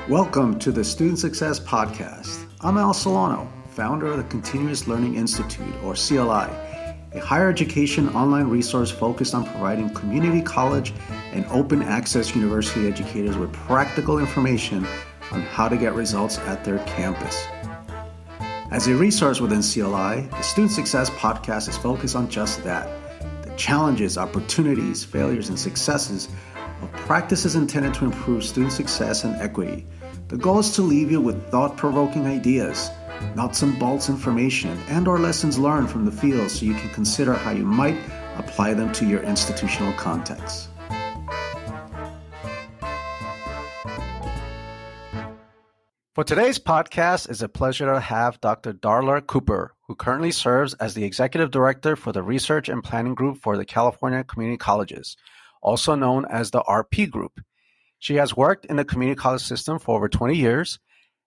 Welcome to the Student Success Podcast. I'm Al Solano, founder of the Continuous Learning Institute, or CLI, a higher education online resource focused on providing community college and open access university educators with practical information on how to get results at their campus. As a resource within CLI, the Student Success Podcast is focused on just that, the challenges, opportunities, failures, and successes of practices intended to improve student success and equity. The goal is to leave you with thought-provoking ideas, nuts and bolts information, and or lessons learned from the field so you can consider how you might apply them to your institutional context. For today's podcast, it's a pleasure to have Dr. Darla Cooper, who currently serves as the Executive Director for the Research and Planning Group for the California Community Colleges, also known as the RP Group. She has worked in the community college system for over 20 years,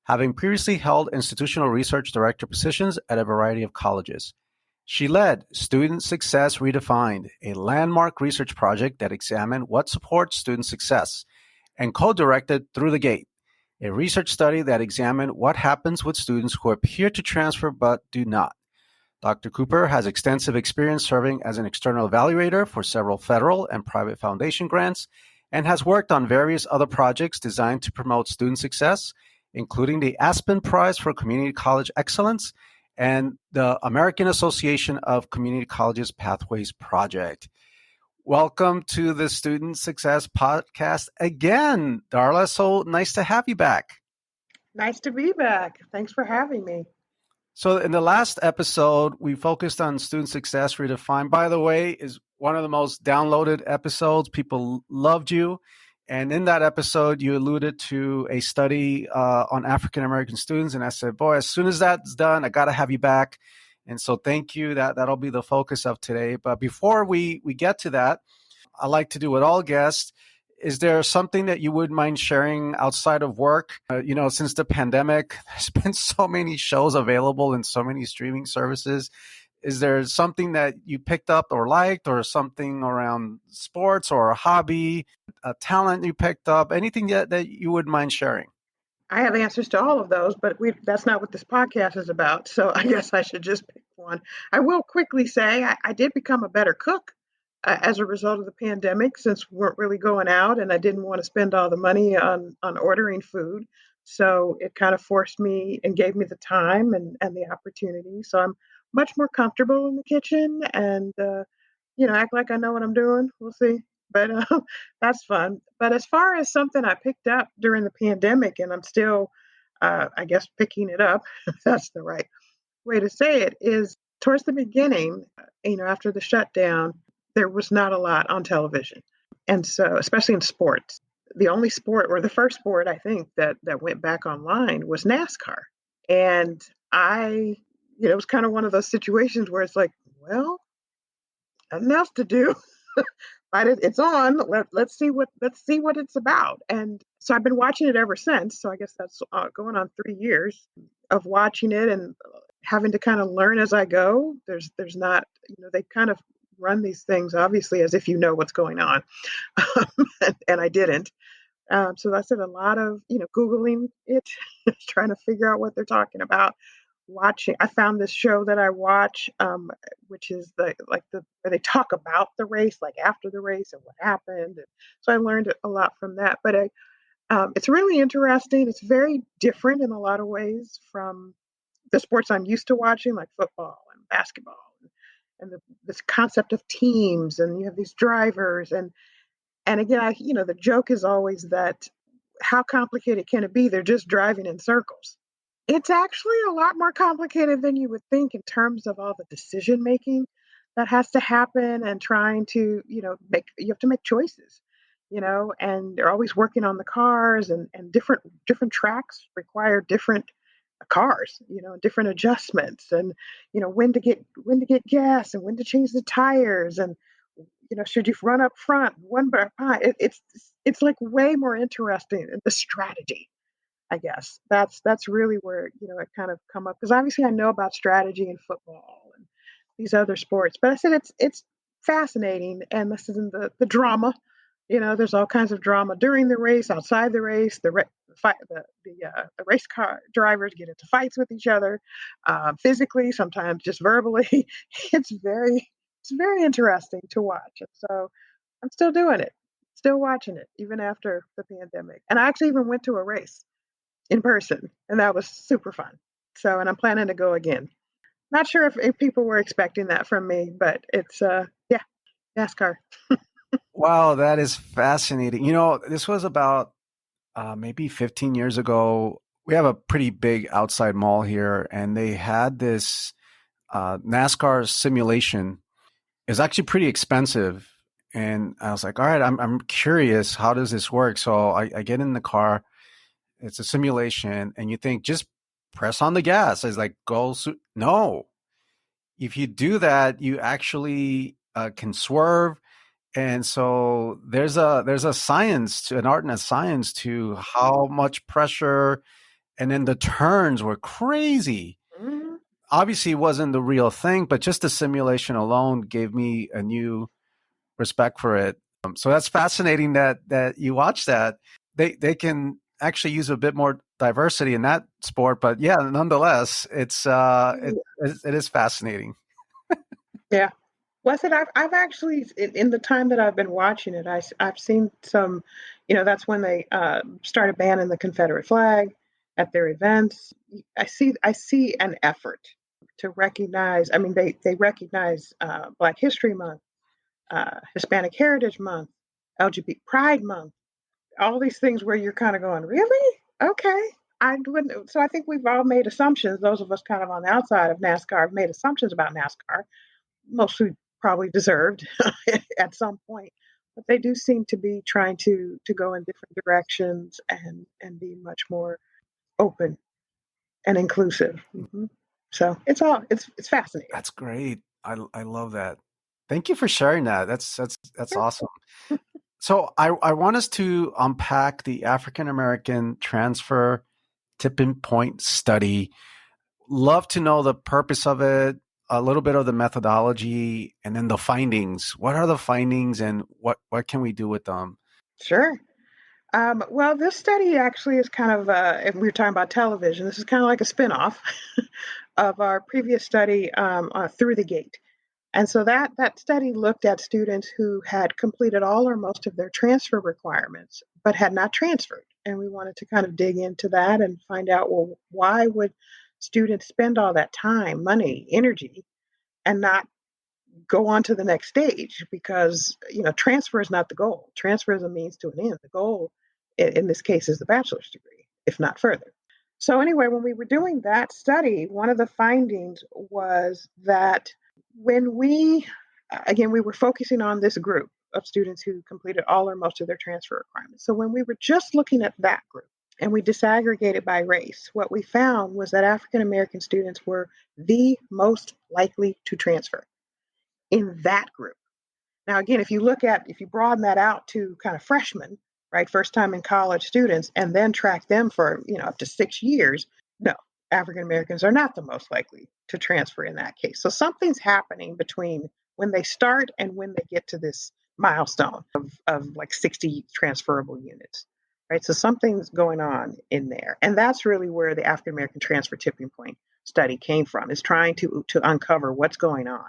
having previously held institutional research director positions at a variety of colleges. She led Student Success Redefined, a landmark research project that examined what supports student success, and co-directed Through the Gate, a research study that examined what happens with students who appear to transfer but do not. Dr. Cooper has extensive experience serving as an external evaluator for several federal and private foundation grants and has worked on various other projects designed to promote student success, including the Aspen Prize for Community College Excellence and the American Association of Community Colleges Pathways Project. Welcome to the Student Success Podcast again, Darla. So nice to have you back. Nice to be back. Thanks for having me. So in the last episode, we focused on Student Success Redefined. By the way, is one of the most downloaded episodes. People loved you. And in that episode, you alluded to a study on African-American students. And I said, boy, as soon as that's done, I got to have you back. And so thank you. That'll be the focus of today. But before we get to that, I like to do with all guests. Is there something that you wouldn't mind sharing outside of work? Since the pandemic, there's been so many shows available and so many streaming services. Is there something that you picked up or liked, or something around sports or a hobby, a talent you picked up, anything that you wouldn't mind sharing? I have answers to all of those, but that's not what this podcast is about. So I guess I should just pick one. I will quickly say I did become a better cook as a result of the pandemic, since we weren't really going out and I didn't want to spend all the money on ordering food. So it kind of forced me and gave me the time and the opportunity. So I'm much more comfortable in the kitchen and, act like I know what I'm doing. We'll see. But that's fun. But as far as something I picked up during the pandemic, and I'm still, I guess, picking it up, if that's the right way to say it, is towards the beginning, after the shutdown, there was not a lot on television. And so, especially in sports, the only sport, or the first sport, I think, that went back online was NASCAR. And it was kind of one of those situations where it's like, well, nothing else to do. But it's on. Let's see what it's about. And so I've been watching it ever since. So I guess that's going on 3 years of watching it and having to kind of learn as I go. There's not, they kind of run these things obviously as if you know what's going on, and I didn't. So that's a lot of Googling it, trying to figure out what they're talking about. Watching, I found this show that I watch, which is where they talk about the race, like after the race and what happened. And so I learned a lot from that. But it's really interesting. It's very different in a lot of ways from the sports I'm used to watching, like football and basketball, and this concept of teams, and you have these drivers, and again, the joke is always that how complicated can it be? They're just driving in circles. It's actually a lot more complicated than you would think in terms of all the decision making that has to happen, and trying to, you have to make choices, and they're always working on the cars, and different tracks require different cars, different adjustments, and, when to get gas and when to change the tires, and, should you run up front one by one? It's like way more interesting in the strategy. I guess that's really where it kind of come up, because obviously I know about strategy in football and these other sports, but I said it's fascinating, and this is in the drama. There's all kinds of drama during the race, outside the race, the the race car drivers get into fights with each other, physically, sometimes just verbally. it's very it's very interesting to watch. And so I'm still doing it, still watching it, even after the pandemic. And I actually even went to a race in person, and that was super fun. So, and I'm planning to go again. Not sure if people were expecting that from me, but it's yeah, NASCAR. Wow, that is fascinating. This was about maybe 15 years ago. We have a pretty big outside mall here, and they had this NASCAR simulation. It was actually pretty expensive. And I was like, all right, I'm curious, how does this work? So I get in the car, it's a simulation, and you think, just press on the gas. It's like, no. If you do that, you actually can swerve. And so there's a science to an art and a science to how much pressure, and then the turns were crazy. Mhm. Obviously, it wasn't the real thing, but just the simulation alone gave me a new respect for it. So that's fascinating that you watch that. They can actually use a bit more diversity in that sport, but yeah, nonetheless, it is fascinating. Yeah. Well, I said I've actually in the time that I've been watching it, I've seen some, that's when they started banning the Confederate flag at their events. I see an effort to recognize. I mean, they recognize Black History Month, Hispanic Heritage Month, LGBT Pride Month, all these things where you're kind of going, really? Okay. I wouldn't. So I think we've all made assumptions. Those of us kind of on the outside of NASCAR have made assumptions about NASCAR, mostly probably deserved at some point. But they do seem to be trying to go in different directions and be much more open and inclusive. So it's fascinating. That's great. I love that. Thank you for sharing that. That's Sure. awesome. So I want us to unpack the African American transfer tipping point study. Love to know the purpose of it, a little bit of the methodology, and then the findings. What are the findings, and what can we do with them? Sure. Well, this study actually is kind of, if we were talking about television, this is kind of like a spinoff of our previous study Through the Gate. And so that study looked at students who had completed all or most of their transfer requirements, but had not transferred. And we wanted to kind of dig into that and find out, well, why would students spend all that time, money, energy, and not go on to the next stage? Because transfer is not the goal. Transfer is a means to an end. The goal, in this case, is the bachelor's degree, if not further. So anyway, when we were doing that study, one of the findings was that when we were focusing on this group of students who completed all or most of their transfer requirements. So when we were just looking at that group and we disaggregated by race, what we found was that African American students were the most likely to transfer in that group. Now, again, if you broaden that out to kind of freshmen, right, first time in college students, and then track them for, up to 6 years, no, African Americans are not the most likely to transfer in that case. So something's happening between when they start and when they get to this milestone of like 60 transferable units, right? So something's going on in there. And that's really where the African American transfer tipping point study came from, is trying to uncover what's going on,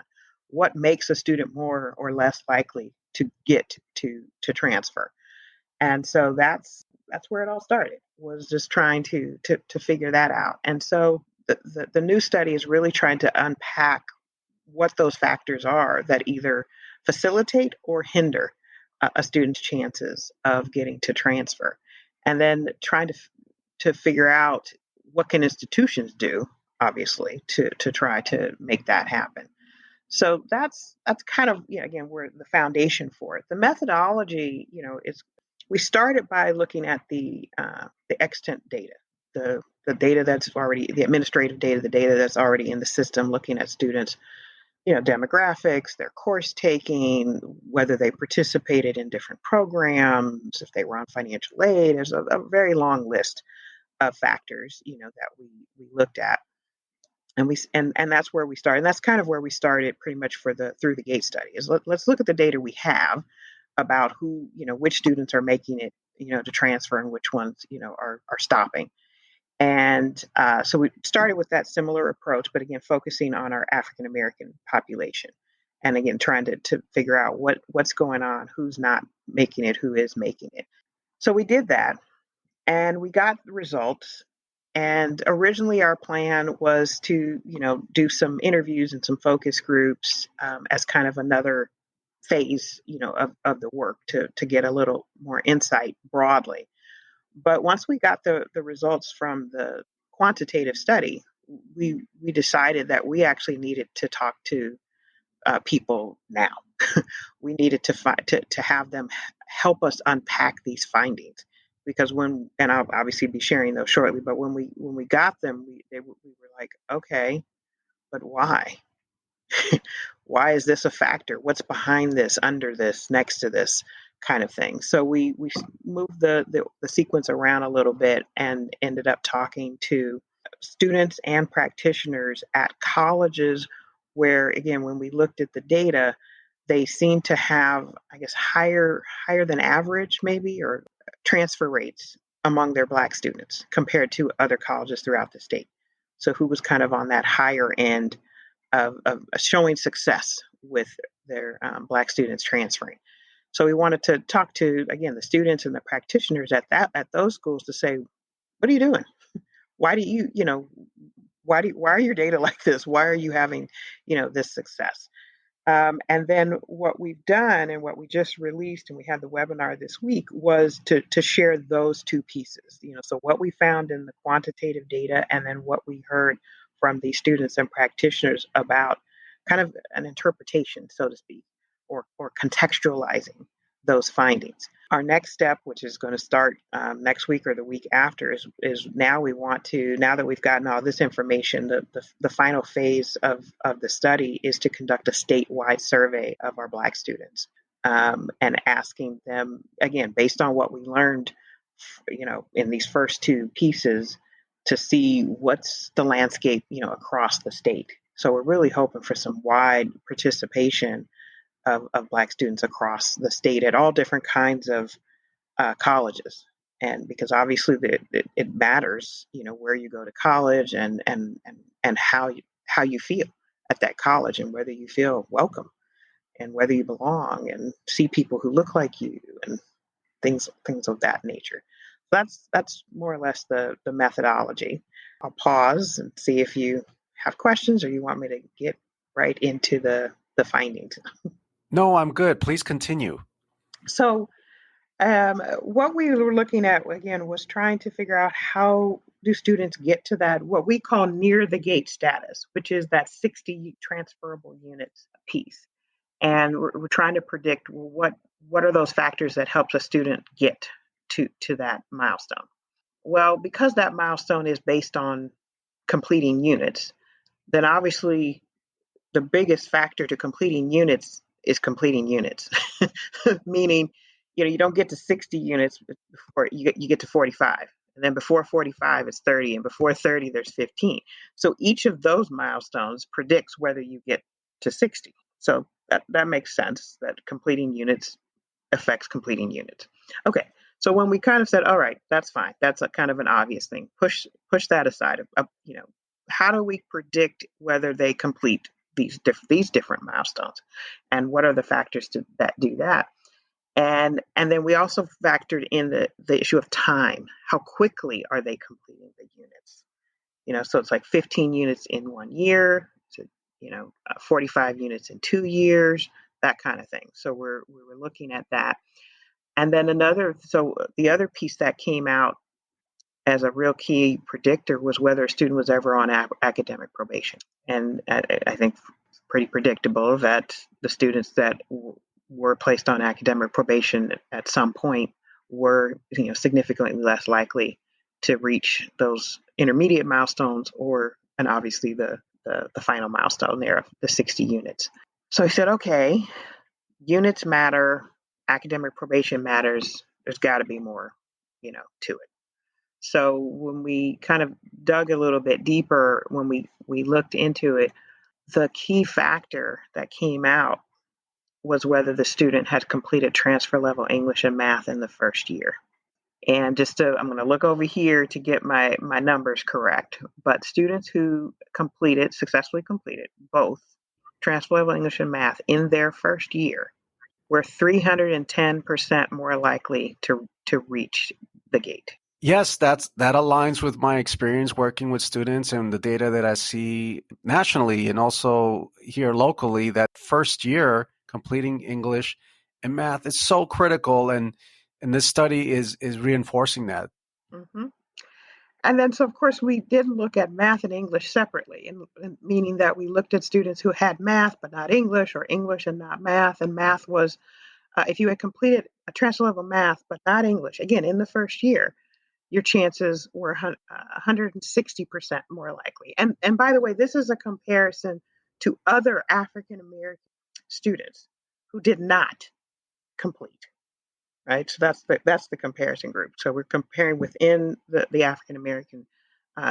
what makes a student more or less likely to get to transfer. And so that's where it all started, was just trying to figure that out. And so the new study is really trying to unpack what those factors are that either facilitate or hinder a student's chances of getting to transfer, and then trying to figure out what can institutions do, obviously, to try to make that happen. So that's kind of, again, we're the foundation for it. The methodology, is, we started by looking at the extant data, the data that's already, the administrative data, the data that's already in the system, looking at students, demographics, their course taking, whether they participated in different programs, if they were on financial aid. There's a very long list of factors, that we looked at. And that's where we started. And that's kind of where we started pretty much for the Through the Gate study, is let's look at the data we have about who, which students are making it to transfer and which ones, are stopping. And so we started with that similar approach, but again, focusing on our African American population. And again, trying to figure out what's going on, who's not making it, who is making it. So we did that and we got the results. And originally, our plan was to, do some interviews and some focus groups as kind of another phase, of the work to get a little more insight broadly. But once we got the results from the quantitative study, we decided that we actually needed to talk to people now. We needed to have them help us unpack these findings because and I'll obviously be sharing those shortly. But when we got them, we were like, okay, but why? Why is this a factor? What's behind this, under this, next to this kind of thing? So we moved the sequence around a little bit and ended up talking to students and practitioners at colleges where, again, when we looked at the data, they seem to have, I guess, higher than average, maybe, or transfer rates among their Black students compared to other colleges throughout the state. So who was kind of on that higher end of showing success with their Black students transferring. So we wanted to talk to, again, the students and the practitioners at those schools to say, what are you doing? Why do why are your data like this? Why are you having, this success? And then what we've done and what we just released, and we had the webinar this week, was to share those two pieces. So what we found in the quantitative data, and then what we heard from the students and practitioners about kind of an interpretation, so to speak, or contextualizing those findings. Our next step, which is going to start next week or the week after, is now we want to, now that we've gotten all this information, the final phase of the study is to conduct a statewide survey of our Black students and asking them, again, based on what we learned, in these first two pieces, to see what's the landscape, across the state. So we're really hoping for some wide participation of Black students across the state at all different kinds of colleges. And because obviously it matters, where you go to college and how you feel at that college, and whether you feel welcome and whether you belong and see people who look like you and things of that nature. That's more or less the methodology. I'll pause and see if you have questions or you want me to get right into the findings. No, I'm good. Please continue. So what we were looking at, again, was trying to figure out how do students get to that, what we call near the gate status, which is that 60 transferable units piece. And we're trying to predict what are those factors that helps a student get to that milestone. Well, because that milestone is based on completing units, then obviously the biggest factor to completing units is completing units, meaning, you don't get to 60 units before you get to 45. And then before 45 is 30, and before 30 there's 15. So each of those milestones predicts whether you get to 60. So that makes sense, that completing units affects completing units. Okay, so when we kind of said, all right, that's fine, that's a kind of an obvious thing, push that aside. How do we predict whether they complete these different milestones, and what are the factors that do that? And then we also factored in the issue of time. How quickly are they completing the units? So it's like 15 units in 1 year, to 45 units in 2 years, that kind of thing. So we were looking at that. And then the other piece that came out as a real key predictor was whether a student was ever on academic probation. And I think pretty predictable that the students that were placed on academic probation at some point were significantly less likely to reach those intermediate milestones, and obviously the final milestone there of the 60 units. So I said, okay, units matter, academic probation matters, there's got to be more to it. So when we kind of dug a little bit deeper, when we looked into it, the key factor that came out was whether the student had completed transfer level English and math in the first year. And I'm going to look over here to get my numbers correct. But students who successfully completed both transfer level English and math in their first year were 310% more likely to reach the gate. Yes, that aligns with my experience working with students and the data that I see nationally and also here locally. That first year completing English and math is so critical, and this study is reinforcing that. Mm-hmm. And then, so of course, we did look at math and English separately, and meaning that we looked at students who had math but not English, or English and not math. And math was, if you had completed a transfer level math but not English, again, in the first year, your chances were 160% more likely. And by the way, this is a comparison to other African American students who did not complete. Right, so that's the comparison group. So we're comparing within the African American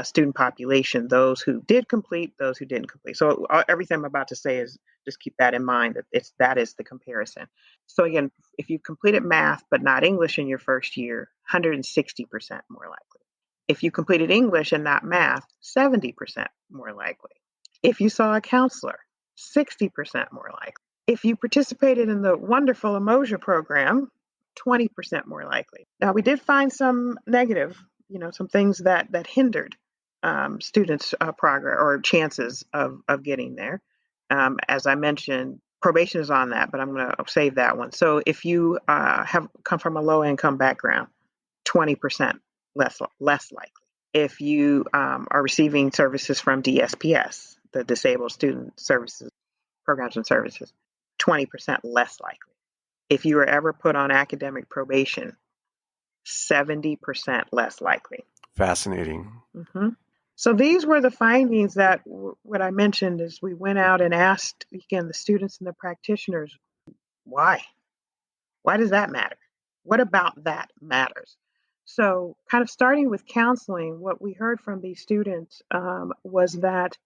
student population, those who did complete, those who didn't complete. So everything I'm about to say is just keep that in mind, that is the comparison. So again, if you completed math but not English in your first year, 160% more likely. If you completed English and not math, 70% more likely. If you saw a counselor, 60% more likely. If you participated in the wonderful Emoja program, 20% more likely. Now, we did find some negative, some things that hindered students' progress or chances of getting there. As I mentioned, probation is on that, but I'm going to save that one. So if you have come from a low income background, 20% less likely. If you are receiving services from DSPS, the Disabled Student Services Programs and Services, 20% less likely. If you were ever put on academic probation, 70% less likely. Fascinating. Mm-hmm. So these were the findings that what I mentioned is we went out and asked, again, the students and the practitioners, why? Why does that matter? What about that matters? So kind of starting with counseling, what we heard from these students was that,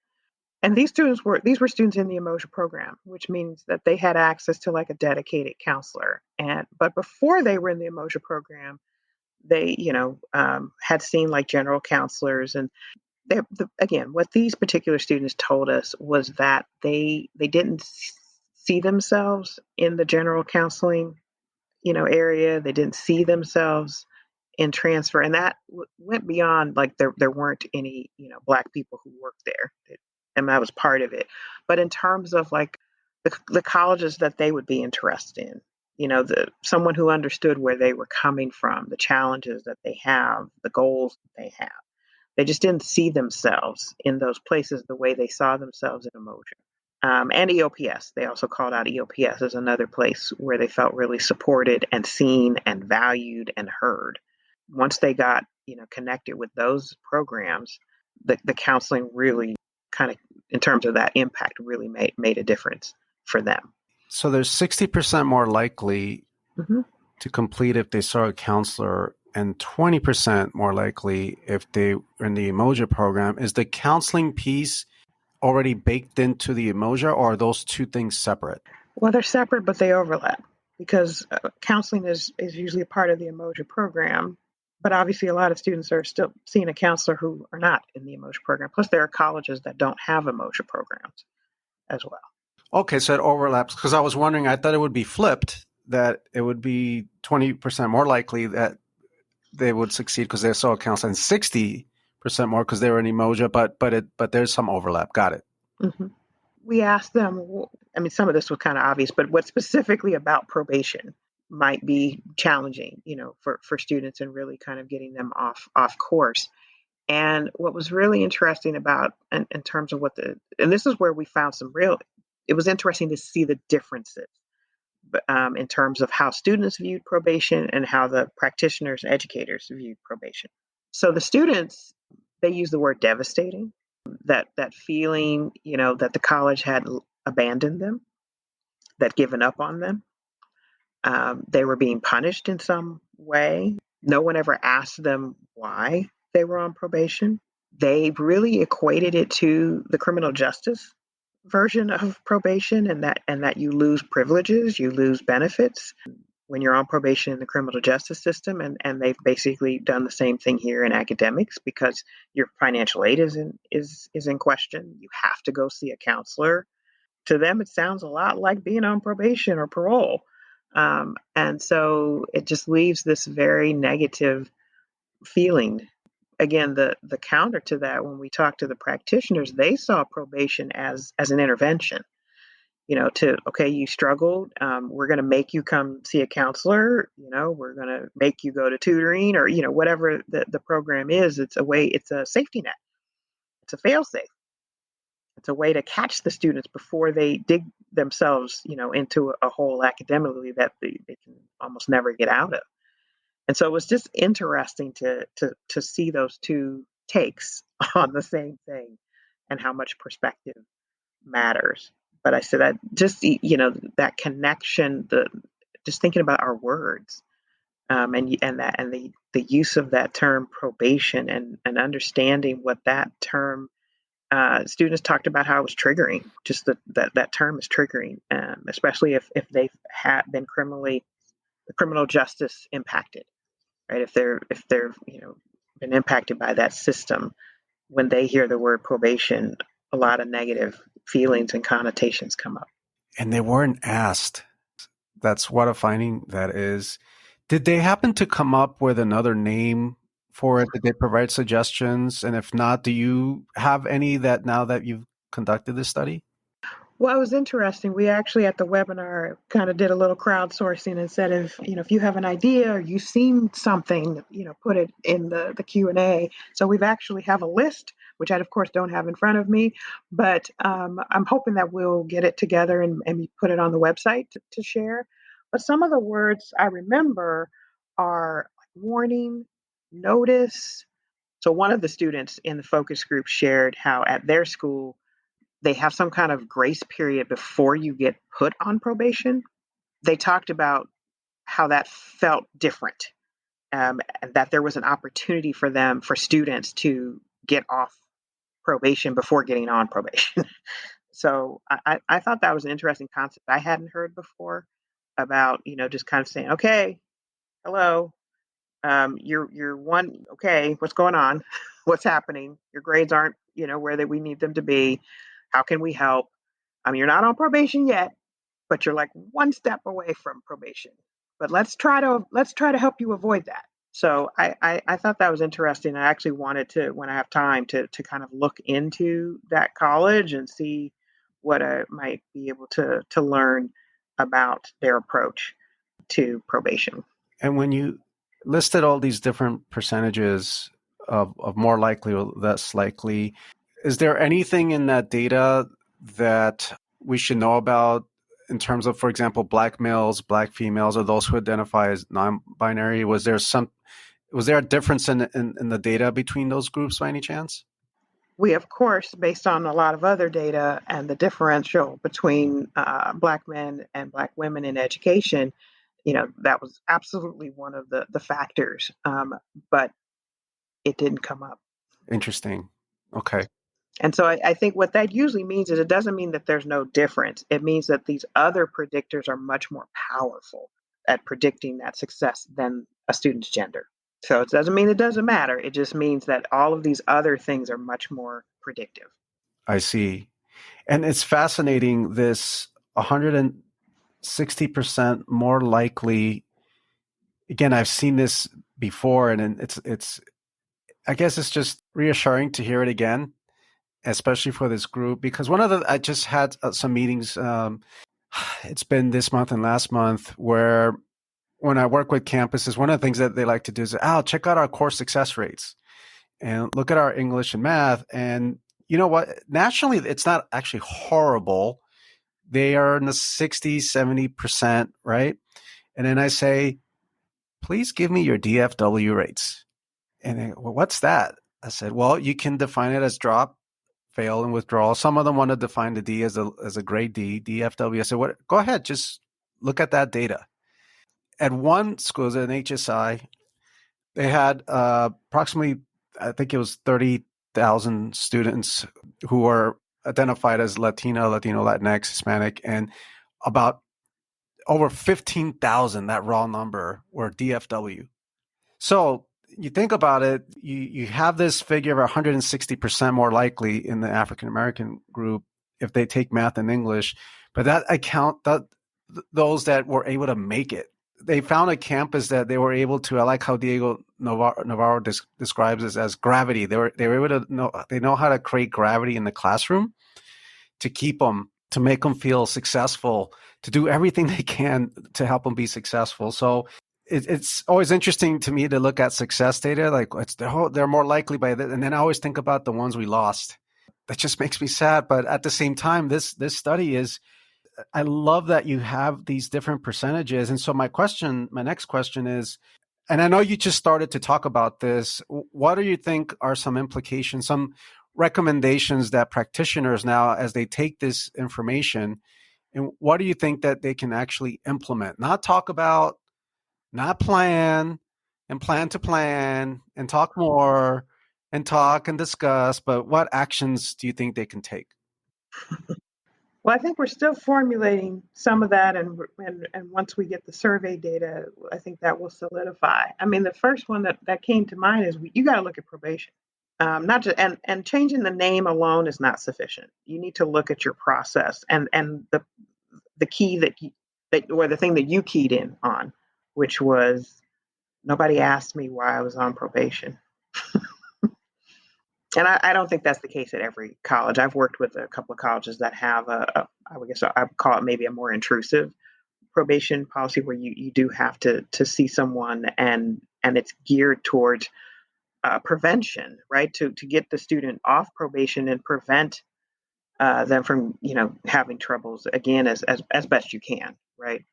and these were students in the Emoja program, which means that they had access to like a dedicated counselor. But before they were in the Emoja program, they had seen like general counselors, and again, what these particular students told us was that they didn't see themselves in the general counseling area. They didn't see themselves in transfer, and that went beyond like there weren't any Black people who worked there, and that was part of it. But in terms of like the colleges that they would be interested in, someone who understood where they were coming from, the challenges that they have, the goals that they have, they just didn't see themselves in those places the way they saw themselves in Emoja. And EOPS, they also called out EOPS as another place where they felt really supported and seen and valued and heard. Once they got connected with those programs, the counseling really kind of, in terms of that impact, really made a difference for them. So there's 60% more likely Mm-hmm. to complete if they saw a counselor, and 20% more likely if they were in the Emoja program. Is the counseling piece already baked into the Emoja, or are those two things separate? Well, they're separate, but they overlap because counseling is usually a part of the Emoja program. But obviously, a lot of students are still seeing a counselor who are not in the Emoja program. Plus, there are colleges that don't have Emoja programs as well. Okay, so it overlaps, because I was wondering, I thought it would be flipped, that it would be 20% more likely that they would succeed because they saw a counselor, and 60% more because they were in Emoja, but there's some overlap. Got it. Mm-hmm. We asked them, I mean, some of this was kind of obvious, but what specifically about probation might be challenging, for students and really kind of getting them off course. And what was really interesting about, in terms of and this is where we found it was interesting to see the differences in terms of how students viewed probation and how the practitioners, educators viewed probation. So the students, they use the word devastating, that feeling, that the college had abandoned them, that given up on them. They were being punished in some way. No one ever asked them why they were on probation. They really equated it to the criminal justice version of probation, and that you lose privileges, you lose benefits. when you're on probation in the criminal justice system, and they've basically done the same thing here in academics because your financial aid is in question. You have to go see a counselor. To them, it sounds a lot like being on probation or parole. And so it just leaves this very negative feeling. Again, the counter to that, when we talk to the practitioners, they saw probation as an intervention. To, okay, you struggled. We're going to make you come see a counselor. We're going to make you go to tutoring, or whatever the program is. It's a safety net. It's a fail safe. It's a way to catch the students before they dig themselves, into a hole academically that they can almost never get out of. And so it was just interesting to see those two takes on the same thing and how much perspective matters. But I said that just that connection, the just thinking about our words, and the use of that term probation, and understanding what that term. Students talked about how it was triggering. Just that term is triggering, especially if they've been criminal justice impacted, right? If they're been impacted by that system, when they hear the word probation, a lot of negative feelings and connotations come up. And they weren't asked. That's what a finding that is. Did they happen to come up with another name for it? Did they provide suggestions? And if not, do you have any that now that you've conducted this study? Well, it was interesting. We actually at the webinar kind of did a little crowdsourcing and said, if you have an idea or you've seen something, put it in the Q&A. So we've actually have a list, which I of course don't have in front of me, but I'm hoping that we'll get it together and put it on the website to share. But some of the words I remember are warning, notice. So one of the students in the focus group shared how at their school they have some kind of grace period before you get put on probation. They talked about how that felt different, and that there was an opportunity for students to get off probation before getting on probation. So I thought that was an interesting concept I hadn't heard before, about just kind of saying, okay, hello, you're one, okay, what's going on? What's happening? Your grades aren't where we need them to be. How can we help? You're not on probation yet, but you're like one step away from probation. But let's try to help you avoid that. So I thought that was interesting. I actually wanted to, when I have time, to kind of look into that college and see what I might be able to learn about their approach to probation. And when you listed all these different percentages of more likely or less likely, is there anything in that data that we should know about in terms of, for example, Black males, Black females, or those who identify as non-binary? Was there a difference in the data between those groups by any chance? We, of course, based on a lot of other data and the differential between Black men and Black women in education, that was absolutely one of the factors, but it didn't come up. Interesting. Okay. And so I think what that usually means is, it doesn't mean that there's no difference. It means that these other predictors are much more powerful at predicting that success than a student's gender. So it doesn't mean it doesn't matter. It just means that all of these other things are much more predictive. I see. And it's fascinating, this 160% more likely. Again, I've seen this before, and it's I guess it's just reassuring to hear it again, especially for this group, because I just had some meetings. It's been this month and last month, where when I work with campuses, one of the things that they like to do is, check out our course success rates and look at our English and math. And you know what? Nationally, it's not actually horrible. They are in the 60, 70%, right? And then I say, please give me your DFW rates. And they, well, what's that? I said, well, you can define it as drop, fail, and withdrawal. Some of them want to define the D as a grade D, DFW. I said, what? Go ahead, just look at that data. At one school, an HSI, they had approximately, I think it was 30,000 students who were identified as Latino, Latinx, Hispanic, and about over 15,000, that raw number, were DFW. So you think about it, you have this figure of 160% more likely in the African American group if they take math and English, but that account that those that were able to make it. They found a campus that they were able to. I like how Diego Navarro describes this as gravity. They were able to know, they know how to create gravity in the classroom to keep them, to make them feel successful, to do everything they can to help them be successful. So it's always interesting to me to look at success data. Like they're more likely by that, and then I always think about the ones we lost. That just makes me sad. But at the same time, this study is. I love that you have these different percentages. And so my next question is, and I know you just started to talk about this. What do you think are some implications, some recommendations that practitioners now, as they take this information, and what do you think that they can actually implement? Not talk about, not plan, and plan to plan, and talk more, and talk and discuss, but what actions do you think they can take? Well, I think we're still formulating some of that, and once we get the survey data, I think that will solidify. I mean, the first one that came to mind is you got to look at probation. Not just and changing the name alone is not sufficient. You need to look at your process and the key that or the thing that you keyed in on, which was nobody asked me why I was on probation. And I don't think that's the case at every college. I've worked with a couple of colleges that have I would guess I would call it maybe a more intrusive probation policy where you do have to see someone and it's geared towards prevention, right? To get the student off probation and prevent them from having troubles again as best you can, right?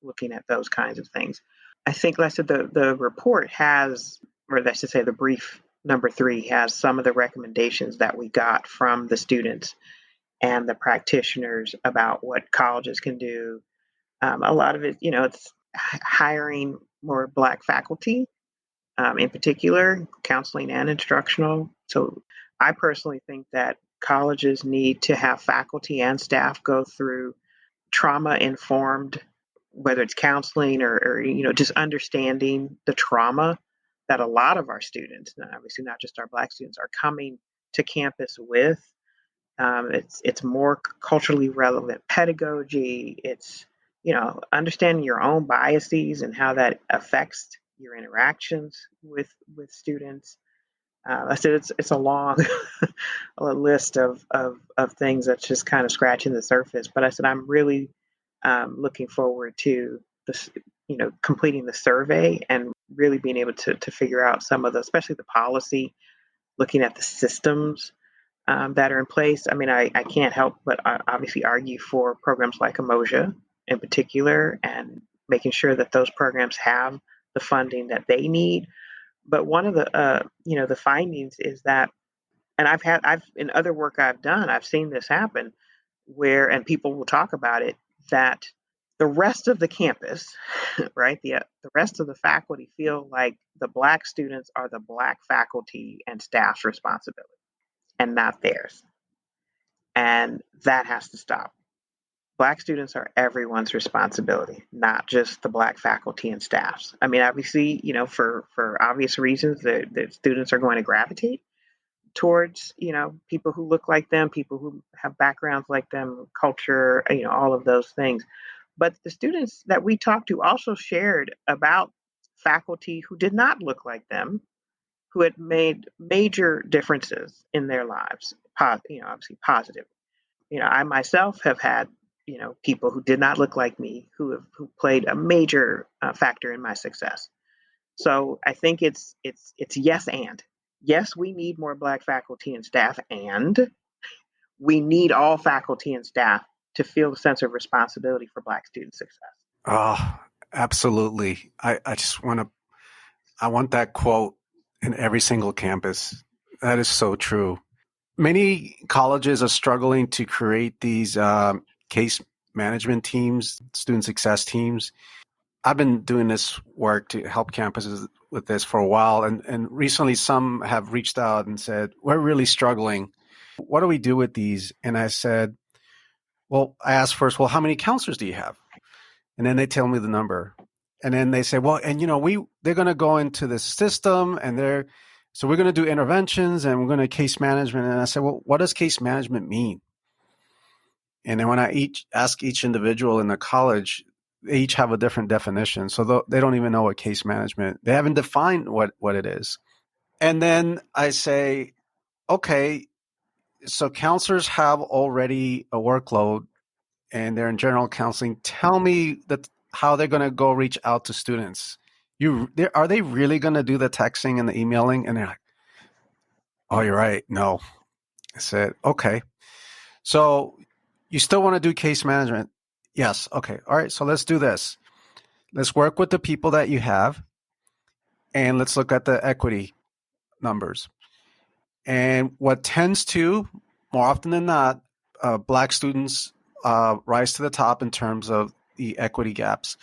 Looking at those kinds of things. I think, like I said, the report has, or I should say, the brief number 3 has some of the recommendations that we got from the students and the practitioners about what colleges can do. A lot of it, it's hiring more Black faculty, in particular, counseling and instructional. So I personally think that colleges need to have faculty and staff go through trauma-informed, whether it's counseling or just understanding the trauma that a lot of our students, obviously not just our Black students, are coming to campus with. It's more culturally relevant pedagogy. It's understanding your own biases and how that affects your interactions with students. I said it's a long a list of things that's just kind of scratching the surface. But I said I'm really looking forward to this, completing the survey and really being able to figure out some of the, especially the policy, looking at the systems that are in place. I mean, I can't help but obviously argue for programs like Emoja in particular, and making sure that those programs have the funding that they need. But one of the the findings is that, and I've in other work I've done, I've seen this happen where, and people will talk about it, that the rest of the campus, right, the rest of the faculty feel like the Black students are the Black faculty and staff's responsibility and not theirs. And that has to stop. Black students are everyone's responsibility, not just the Black faculty and staffs. I mean, obviously, for obvious reasons, the students are going to gravitate towards, people who look like them, people who have backgrounds like them, culture, all of those things. But the students that we talked to also shared about faculty who did not look like them, who had made major differences in their lives, obviously positive. I myself have had, people who did not look like me who played a major factor in my success. So I think it's yes and. Yes, we need more Black faculty and staff, and we need all faculty and staff to feel a sense of responsibility for Black student success. Oh, absolutely. I want that quote in every single campus. That is so true. Many colleges are struggling to create these case management teams, student success teams. I've been doing this work to help campuses with this for a while, and recently some have reached out and said, we're really struggling. What do we do with these? And I said, well, I asked first, well, how many counselors do you have? And then they tell me the number. And then they say, well, and they're going to go into the system so we're going to do interventions and we're going to case management. And I said, well, what does case management mean? And then when I ask each individual in the college, they each have a different definition. So they don't even know what case management, they haven't defined what it is. And then I say, okay, so counselors have already a workload and they're in general counseling. Tell me how they're going to go reach out to students. Are they really going to do the texting and the emailing? And they're like, oh, you're right. No. I said, okay. So you still want to do case management? Yes. Okay. All right. So let's do this. Let's work with the people that you have and let's look at the equity numbers. And what tends to, more often than not, Black students rise to the top in terms of the equity gaps.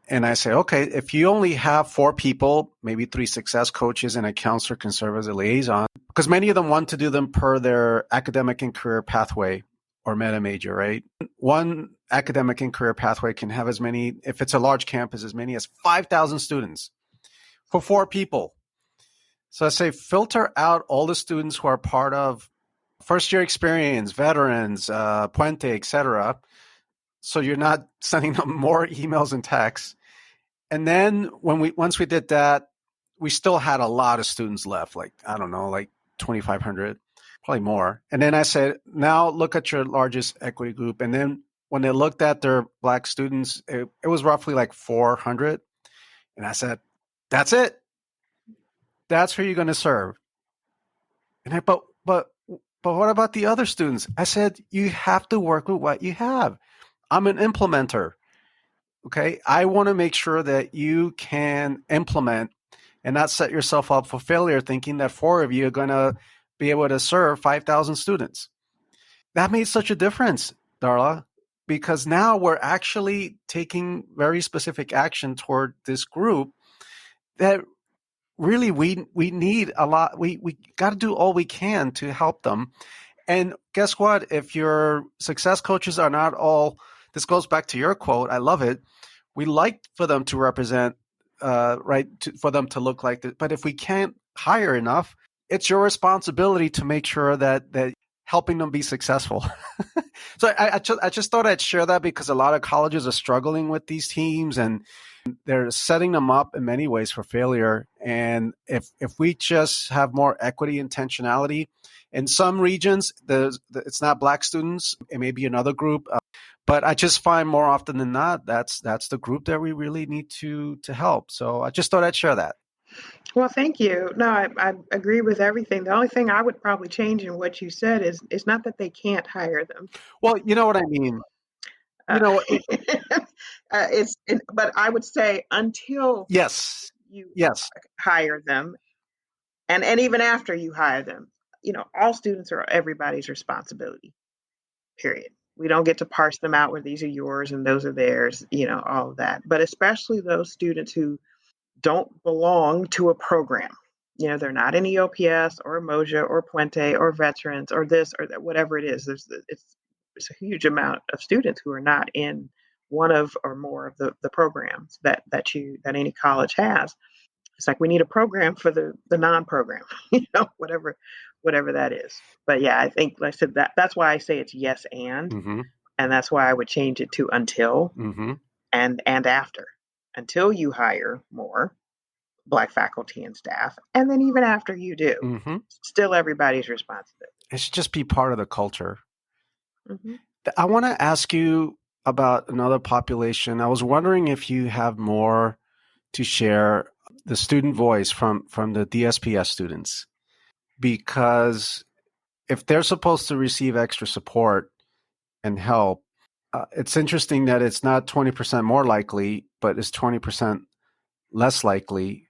And I say, okay, if you only have 4 people, maybe 3 success coaches and a counselor can serve as a liaison, because many of them want to do them per their academic and career pathway or meta major, right? One academic and career pathway can have as many, if it's a large campus, as many as 5,000 students for 4 people. So I say, filter out all the students who are part of first year experience, veterans, Puente, et cetera. So you're not sending them more emails and texts. And then once we did that, we still had a lot of students left, like 2,500, probably more. And then I said, now look at your largest equity group. And then when they looked at their Black students, it was roughly like 400. And I said, that's it. That's who you're going to serve. And but what about the other students? I said, you have to work with what you have. I'm an implementer. Okay. I want to make sure that you can implement and not set yourself up for failure thinking that 4 of you are going to be able to serve 5,000 students. That made such a difference, Darla, because now we're actually taking very specific action toward this group that really we need a lot. We got to do all we can to help them. And guess what? If your success coaches are not all, this goes back to your quote. I love it. We like for them to represent, for them to look like this. But if we can't hire enough, it's your responsibility to make sure that helping them be successful. So I just thought I'd share that because a lot of colleges are struggling with these teams and they're setting them up in many ways for failure. And if we just have more equity intentionality, in some regions, it's not Black students, it may be another group. But I just find more often than not, that's the group that we really need to help. So I just thought I'd share that. Well, thank you. No, I agree with everything. The only thing I would probably change in what you said is it's not that they can't hire them. Well, you know what I mean. But I would say until yes, you yes, hire them, and even after you hire them, all students are everybody's responsibility. Period. We don't get to parse them out where these are yours and those are theirs. All of that. But especially those students who don't belong to a program. They're not in EOPS or Moja or Puente or veterans or this or that, whatever it is. It's a huge amount of students who are not in one of or more of the programs that any college has. It's like we need a program for the non-program, whatever that is. But yeah, I think, like I said, that's why I say it's yes and that's why I would change it to until and after. Until you hire more Black faculty and staff, and then even after you do, still everybody's responsibility. It should just be part of the culture. I want to ask you about another population. I was wondering if you have more to share, the student voice from the DSPS students, because if they're supposed to receive extra support and help, it's interesting that it's not 20% more likely, but it's 20% less likely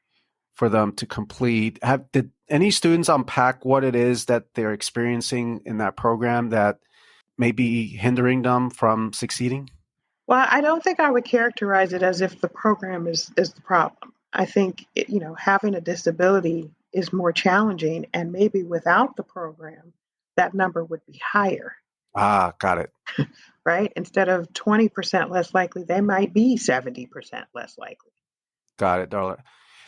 for them to complete. Did any students unpack what it is that they're experiencing in that program that may be hindering them from succeeding? Well, I don't think I would characterize it as if the program is the problem. I think, having a disability is more challenging, and maybe without the program, that number would be higher. Ah, got it. right? Instead of 20% less likely, they might be 70% less likely. Got it, Darla.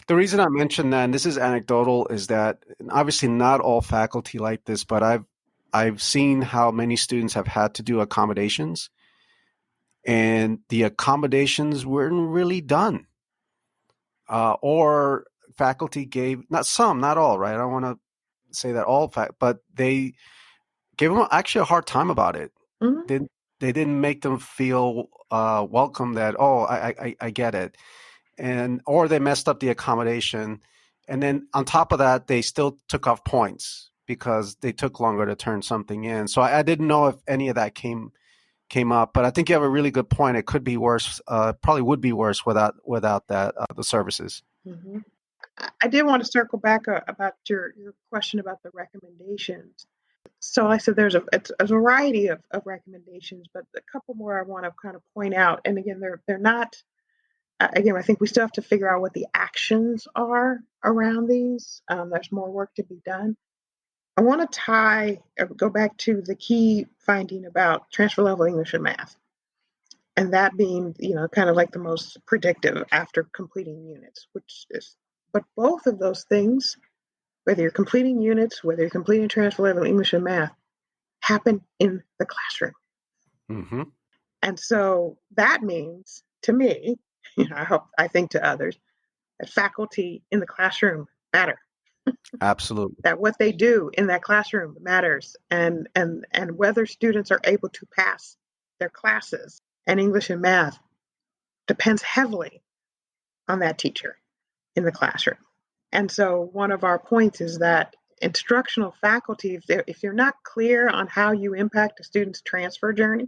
The reason I mentioned that, and this is anecdotal, is that obviously not all faculty like this, but I've seen how many students have had to do accommodations, and the accommodations weren't really done, or faculty gave not some, not all, right? I don't want to say that all but they gave them actually a hard time about it. Mhm. They they didn't make them feel welcome. That I get it, and or they messed up the accommodation, and then on top of that they still took off points because they took longer to turn something in. So I didn't know if any of that came up, but I think you have a really good point. It could be worse. Probably would be worse without that the services. Mhm. I did want to circle back about your question about the recommendations. So like I said, it's a variety of recommendations, but a couple more I want to kind of point out. And again, they're not. Again, I think we still have to figure out what the actions are around these. There's more work to be done. I want to go back to the key finding about transfer level English and math, and that being, kind of like the most predictive after completing units, but both of those things, whether you're completing units, whether you're completing transfer level English and math, happen in the classroom. Mm-hmm. And so that means to me, I think to others, that faculty in the classroom matter. Absolutely. That what they do in that classroom matters, and whether students are able to pass their classes and English and math depends heavily on that teacher in the classroom. And so one of our points is that instructional faculty, if you're not clear on how you impact a student's transfer journey,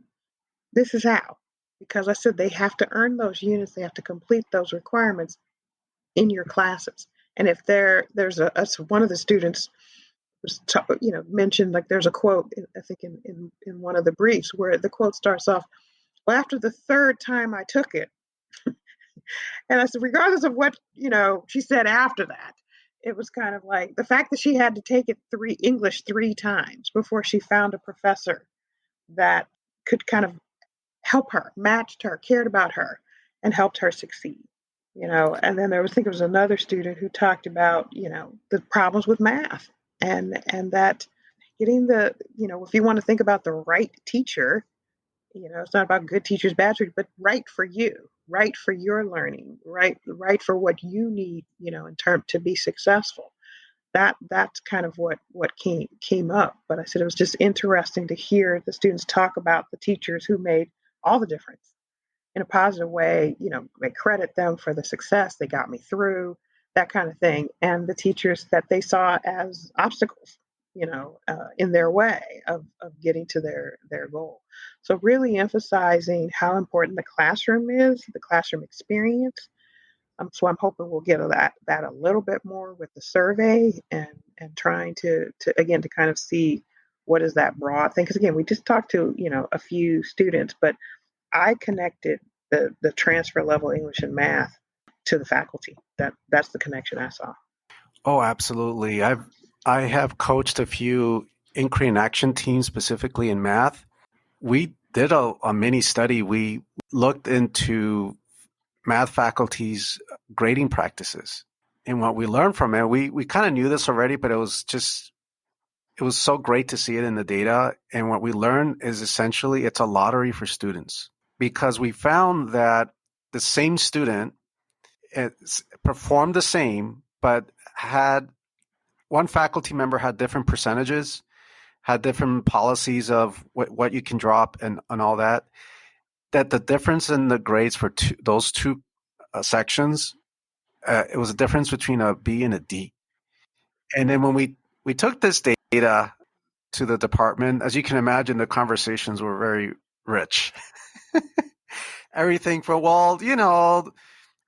this is how. Because I said they have to earn those units, they have to complete those requirements in your classes. And if there's one of the students was mentioned, like there's a quote, I think in one of the briefs, where the quote starts off, well, after the third time I took it, and I said, regardless of what she said after that, it was kind of like the fact that she had to take it English three times before she found a professor that could kind of help her, matched her, cared about her, and helped her succeed. And then I think there was another student who talked about the problems with math, and that getting if you want to think about the right teacher, it's not about good teachers, bad teachers, but right for you, right for your learning, right for what you need, in term to be successful. That's kind of what came up. But I said it was just interesting to hear the students talk about the teachers who made all the difference in a positive way. They credit them for the success. They got me through, that kind of thing. And the teachers that they saw as obstacles, in their way of getting to their goal. So really emphasizing how important the classroom is, the classroom experience. So I'm hoping we'll get that a little bit more with the survey, and trying to again to kind of see what is that broad thing. Because again, we just talked to a few students, but I connected the transfer level English and math to the faculty. That's the connection I saw. Oh, absolutely. I have coached a few inquiry and action teams specifically in math. We did a mini study. We looked into math faculty's grading practices. And what we learned from it, we kind of knew this already, but it was so great to see it in the data. And what we learned is essentially it's a lottery for students, because we found that the same student performed the same, but had one faculty member had different percentages, had different policies of what you can drop and all that. That the difference in the grades for those two sections, it was a difference between a B and a D. And then when we took this data to the department, as you can imagine, the conversations were very rich. Everything from,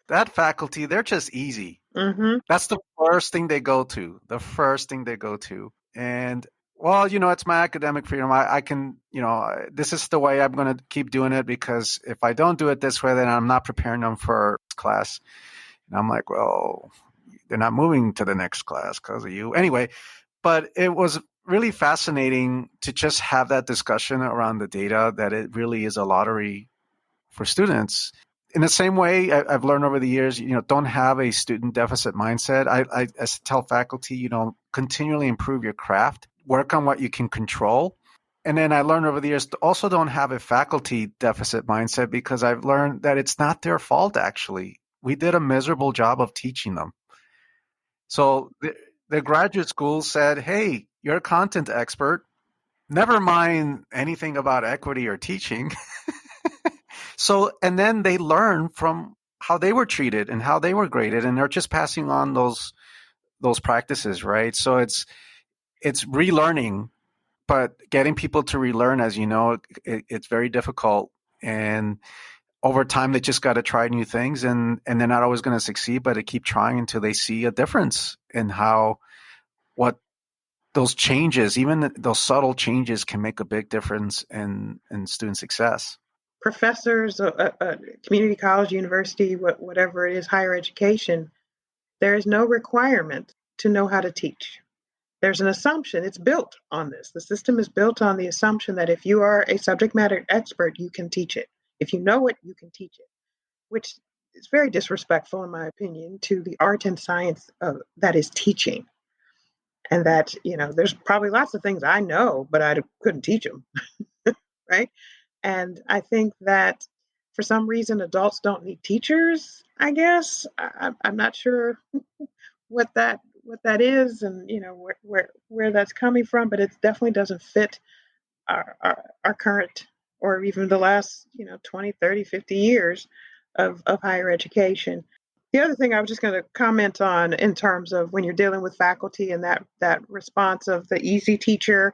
that faculty, they're just easy. Mm-hmm. That's the first thing they go to. The first thing they go to. And it's my academic freedom. I can, this is the way I'm going to keep doing it, because if I don't do it this way, then I'm not preparing them for class. And I'm like, well, they're not moving to the next class because of you. Anyway, but it was really fascinating to just have that discussion around the data, that it really is a lottery for students. In the same way, I've learned over the years, don't have a student deficit mindset. I tell faculty, continually improve your craft, work on what you can control. And then I learned over the years to also don't have a faculty deficit mindset, because I've learned that it's not their fault, actually. We did a miserable job of teaching them. So the graduate school said, hey, you're a content expert. Never mind anything about equity or teaching. So, and then they learn from how they were treated and how they were graded, and they're just passing on those practices, right? So it's relearning, but getting people to relearn, as you know, it's very difficult. And over time, they just got to try new things, and they're not always going to succeed, but they keep trying until they see a difference in what those changes, even those subtle changes, can make a big difference in student success. Professors, community college, university, whatever it is, higher education, there is no requirement to know how to teach. There's an assumption. It's built on this. The system is built on the assumption that if you are a subject matter expert, you can teach it. If you know it, you can teach it, which is very disrespectful, in my opinion, to the art and science that is teaching. And that, there's probably lots of things I know, but I couldn't teach them, right? And I think that for some reason, adults don't need teachers, I guess. I'm not sure what that is, and where that's coming from, but it definitely doesn't fit our current, or even the last 20, 30, 50 years of higher education. The other thing I was just going to comment on, in terms of when you're dealing with faculty and that response of the easy teacher.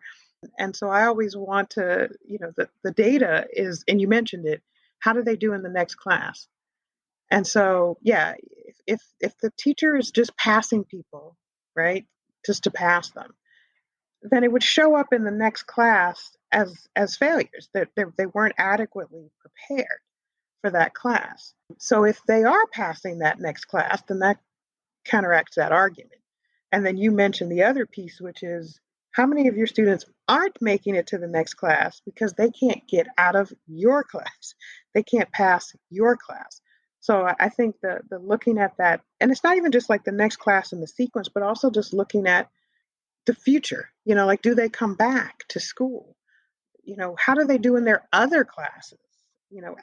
And so I always want to, the data is, and you mentioned it, how do they do in the next class? And so, yeah, if the teacher is just passing people, right, just to pass them, then it would show up in the next class as failures, that they weren't adequately prepared for that class. So if they are passing that next class, then that counteracts that argument. And then you mentioned the other piece, which is, how many of your students aren't making it to the next class because they can't get out of your class? They can't pass your class. So I think the looking at that, and it's not even just like the next class in the sequence, but also just looking at the future, like, do they come back to school? How do they do in their other classes,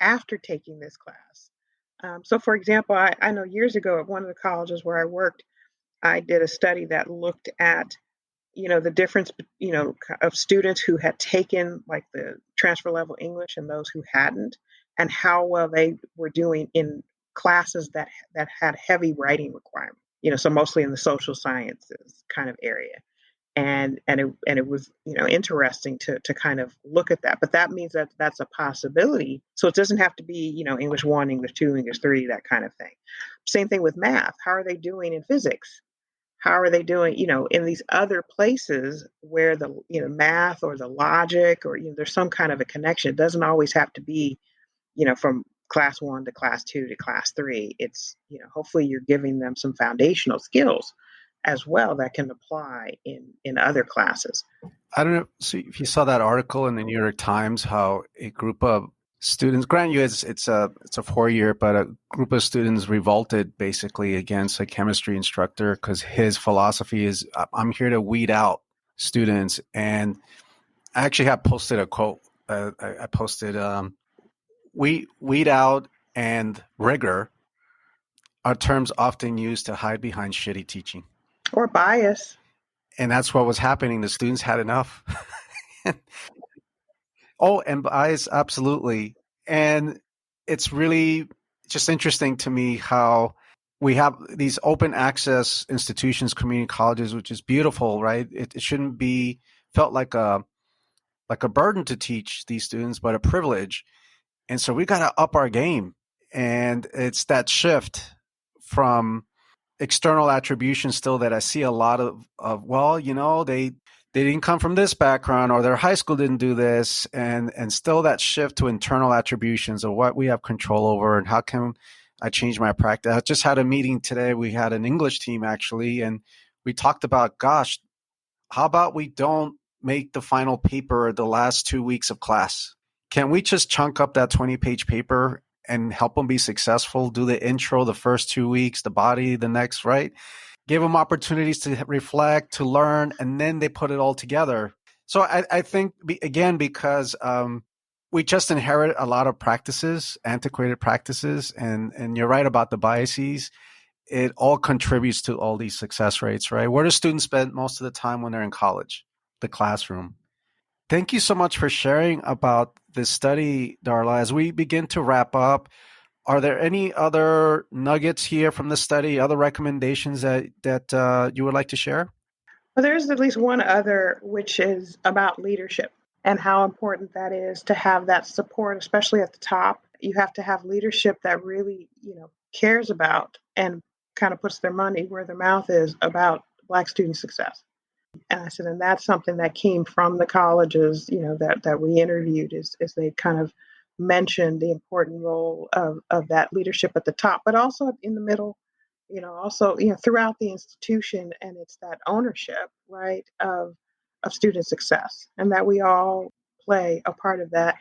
after taking this class? So for example, I know years ago at one of the colleges where I worked, I did a study that looked at the difference, of students who had taken like the transfer level English and those who hadn't, and how well they were doing in classes that had heavy writing requirements, so mostly in the social sciences kind of area. And it was, interesting to kind of look at that. But that means that that's a possibility. So it doesn't have to be, English 1, English 2, English 3, that kind of thing. Same thing with math. How are they doing in physics? How are they doing, in these other places where the, math or the logic, or, there's some kind of a connection. It doesn't always have to be, from class 1 to class 2 to class 3. It's, hopefully you're giving them some foundational skills as well that can apply in other classes. I don't know if you saw that article in the New York Times, how a group of students, grant you it's a 4-year, but a group of students revolted basically against a chemistry instructor because his philosophy is, I'm here to weed out students. And I actually have posted a quote. I posted, weed out and rigor are terms often used to hide behind shitty teaching. Or bias. And that's what was happening. The students had enough. Oh, and bias, absolutely. And it's really just interesting to me how we have these open access institutions, community colleges, which is beautiful, right? It shouldn't be felt like a burden to teach these students, but a privilege. And so we got to up our game. And it's that shift from external attribution still that I see a lot of, well, they didn't come from this background, or their high school didn't do this, and still that shift to internal attributions of what we have control over and how can I change my practice. I just had a meeting today. We had an English team actually, and we talked about, gosh, how about we don't make the final paper the last 2 weeks of class? Can we just chunk up that 20-page paper and help them be successful? Do the intro the first 2 weeks, the body the next, right? Give them opportunities to reflect, to learn, and then they put it all together. So I think, again, because we just inherit a lot of practices, antiquated practices, and you're right about the biases. It all contributes to all these success rates, right? Where do students spend most of the time when they're in college? The classroom. Thank you so much for sharing about this study, Darla. As we begin to wrap up, are there any other nuggets here from the study, other recommendations that you would like to share? Well, there's at least one other, which is about leadership and how important that is to have that support, especially at the top. You have to have leadership that really, cares about and kind of puts their money where their mouth is about Black student success. And I said, and that's something that came from the colleges, that we interviewed, is they kind of mentioned the important role of that leadership at the top, but also in the middle, also, throughout the institution. And it's that ownership, right, of student success, and that we all play a part of that.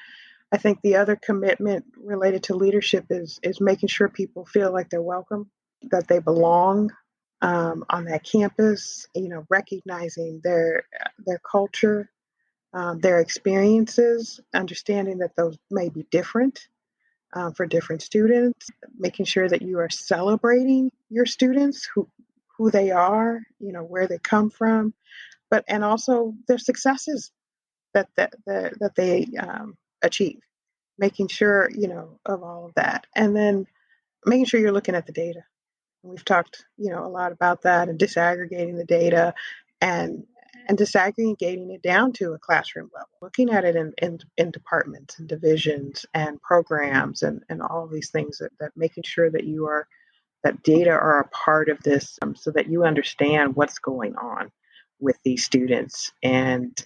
I think the other commitment related to leadership is making sure people feel like they're welcome, that they belong on that campus. Recognizing their culture, their experiences, understanding that those may be different for different students. Making sure that you are celebrating your students, who they are, where they come from, and also their successes that they achieve. Making sure of all of that, and then making sure you're looking at the data. We've talked, a lot about that, and disaggregating the data, and disaggregating it down to a classroom level, looking at it in departments and divisions and programs, and all of these things, that making sure that data are a part of this, so that you understand what's going on with these students. And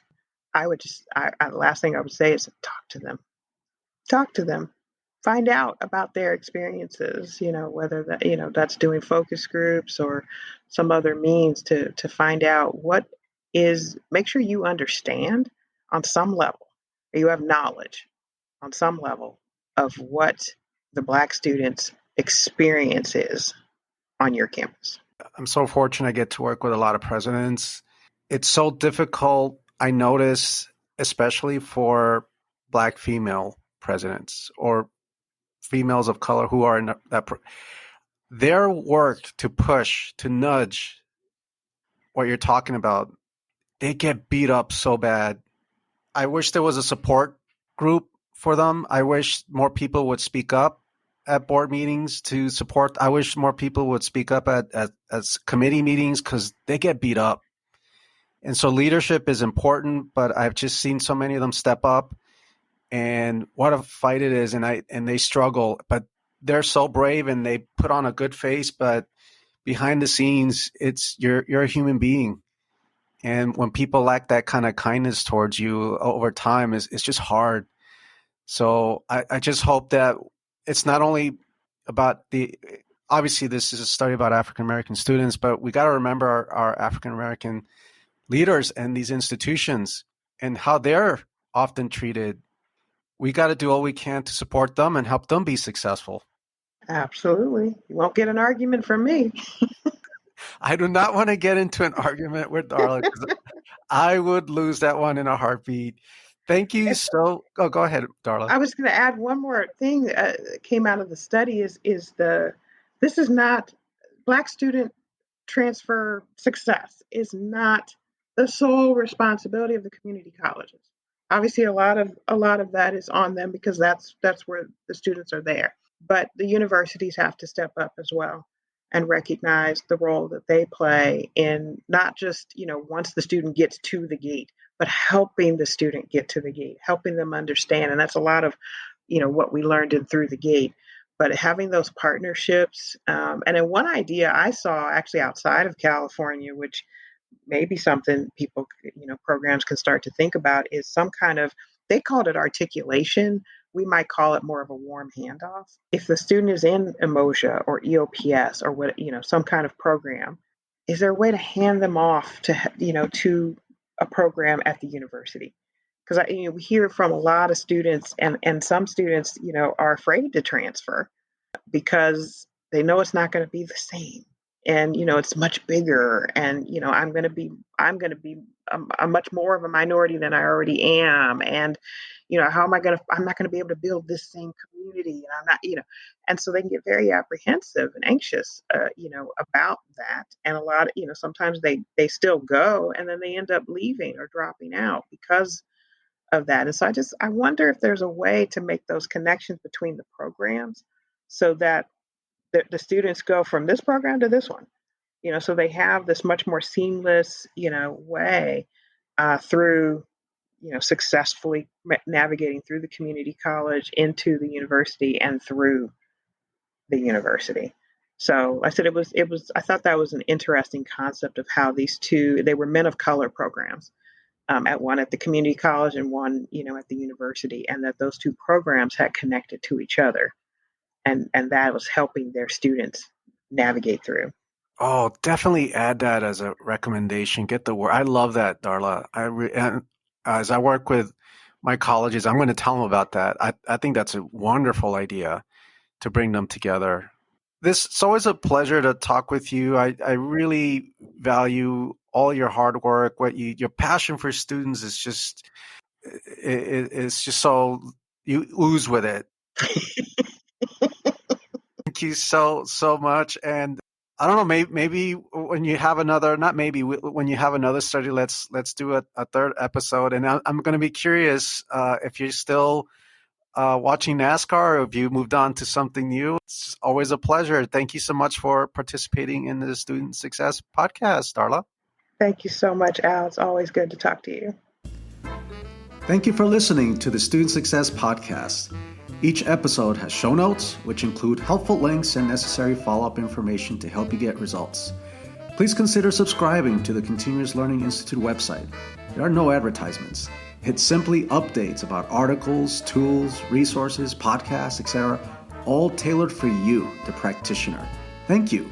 the last thing I would say is talk to them, find out about their experiences, whether that's doing focus groups or some other means to find out make sure you understand on some level, or you have knowledge on some level of what the Black students' experience is on your campus. I'm so fortunate I get to work with a lot of presidents. It's so difficult, I notice, especially for Black female presidents or females of color who are in their work to push, to nudge what you're talking about, they get beat up so bad. I wish there was a support group for them. I wish more people would speak up at board meetings to support. I wish more people would speak up at committee meetings, because they get beat up. And so leadership is important, but I've just seen so many of them step up, and what a fight it is. And they struggle, but they're so brave, and they put on a good face, but behind the scenes, you're a human being. And when people lack that kind of kindness towards you over time, it's just hard. So I just hope that it's not only about obviously this is a study about African-American students, but we got to remember our African-American leaders and these institutions and how they're often treated. We got to do all we can to support them and help them be successful. Absolutely. You won't get an argument from me. I do not want to get into an argument with Darla, because I would lose that one in a heartbeat. Thank you. Go ahead, Darla. I was going to add one more thing that came out of the study this is not Black student transfer success is not the sole responsibility of the community colleges. Obviously, a lot of that is on them, because that's where the students are there. But the universities have to step up as well and recognize the role that they play in not just, once the student gets to the gate, but helping the student get to the gate, helping them understand. And that's a lot of, what we learned in Through the Gate. But having those partnerships, and then one idea I saw actually outside of California, which may be something people, programs can start to think about, is some kind of, they called it articulation. We might call it more of a warm handoff. If the student is in Emoja or EOPS or some kind of program, is there a way to hand them off to a program at the university. Because we hear from a lot of students, and some students, are afraid to transfer because they know it's not going to be the same, and it's much bigger, and I'm going to be a much more of a minority than I already am, and how am I going to I'm not going to be able to build this same community, and I'm not, and so they can get very apprehensive and anxious, about that, and a lot of, sometimes they still go, and then they end up leaving or dropping out because of that. And so I wonder if there's a way to make those connections between the programs so that the students go from this program to this one, so they have this much more seamless, way through, successfully navigating through the community college into the university and through the university. So I said I thought that was an interesting concept of how they were men of color programs, at one at the community college and one, at the university, and that those two programs had connected to each other, and that was helping their students navigate through. Oh, definitely add that as a recommendation. Get the word. I love that, Darla. And as I work with my colleges, I'm going to tell them about that. I think that's a wonderful idea to bring them together. It's always a pleasure to talk with you. I really value all your hard work. Your passion for students is just it's just so you ooze with it. Thank you so much. And I don't know, maybe when you have another, not maybe when you have another study, let's do a third episode. And I'm going to be curious if you're still watching NASCAR or if you moved on to something new. It's always a pleasure. Thank you so much for participating in the Student Success Podcast, Darla. Thank you so much, Al. It's always good to talk to you. Thank you for listening to the Student Success Podcast. Each episode has show notes, which include helpful links and necessary follow-up information to help you get results. Please consider subscribing to the Continuous Learning Institute website. There are no advertisements. It's simply updates about articles, tools, resources, podcasts, etc., all tailored for you, the practitioner. Thank you.